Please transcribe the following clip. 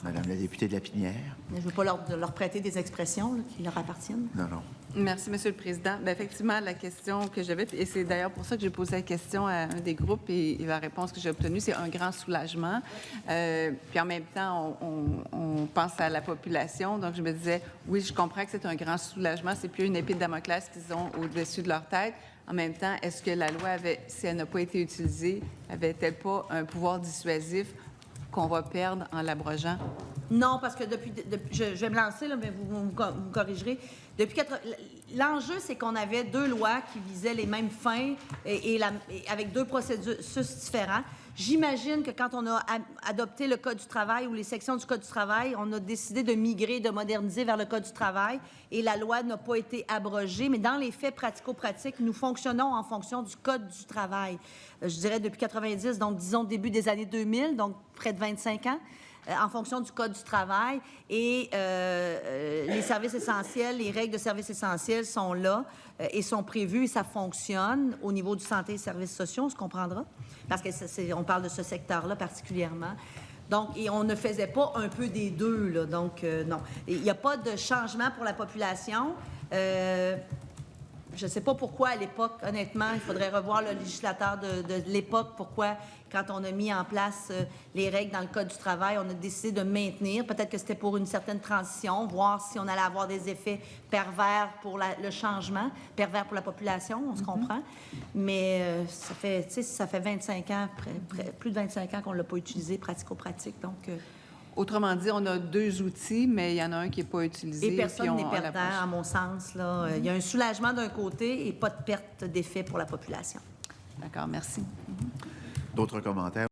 Madame la députée de Lapinière. Je ne veux pas leur prêter des expressions là, qui leur appartiennent. Non, non. Merci, Monsieur le Président. Bien, effectivement, la question que j'avais, et c'est d'ailleurs pour ça que j'ai posé la question à un des groupes, et la réponse que j'ai obtenue, c'est un grand soulagement. Puis en même temps, on pense à la population. Donc, je me disais, oui, je comprends que c'est un grand soulagement. C'est plus une épée de Damoclès qu'ils ont au-dessus de leur tête. En même temps, est-ce que la loi avait, si elle n'a pas été utilisée, avait-elle pas un pouvoir dissuasif qu'on va perdre en l'abrogeant? Non, parce que je vais me lancer, là, mais vous me corrigerez. L'enjeu, c'est qu'on avait deux lois qui visaient les mêmes fins et avec deux processus différents. J'imagine que quand on a adopté le Code du travail ou les sections du Code du travail, on a décidé de migrer, de moderniser vers le Code du travail et la loi n'a pas été abrogée. Mais dans les faits pratico-pratiques, nous fonctionnons en fonction du Code du travail. Je dirais depuis 90, donc disons début des années 2000, donc près de 25 ans. En fonction du Code du travail. Et les services essentiels, les règles de services essentiels sont là et sont prévues et ça fonctionne au niveau du santé et services sociaux, on se comprendra, parce qu'on parle de ce secteur-là particulièrement. Donc, et on ne faisait pas un peu des deux, là, donc non. Il n'y a pas de changement pour la population. Je ne sais pas pourquoi, à l'époque, honnêtement, il faudrait revoir le législateur de l'époque, pourquoi, quand on a mis en place les règles dans le Code du travail, on a décidé de maintenir. Peut-être que c'était pour une certaine transition, voir si on allait avoir des effets pervers pour le changement, pervers pour la population, on se comprend. Mais ça fait 25 ans, plus de 25 ans qu'on ne l'a pas utilisé pratico-pratique, donc... Autrement dit, on a deux outils, mais il y en a un qui n'est pas utilisé. Et personne n'est perdant, à mon sens. Là. Il y a un soulagement d'un côté et pas de perte d'effet pour la population. D'accord, merci. D'autres commentaires?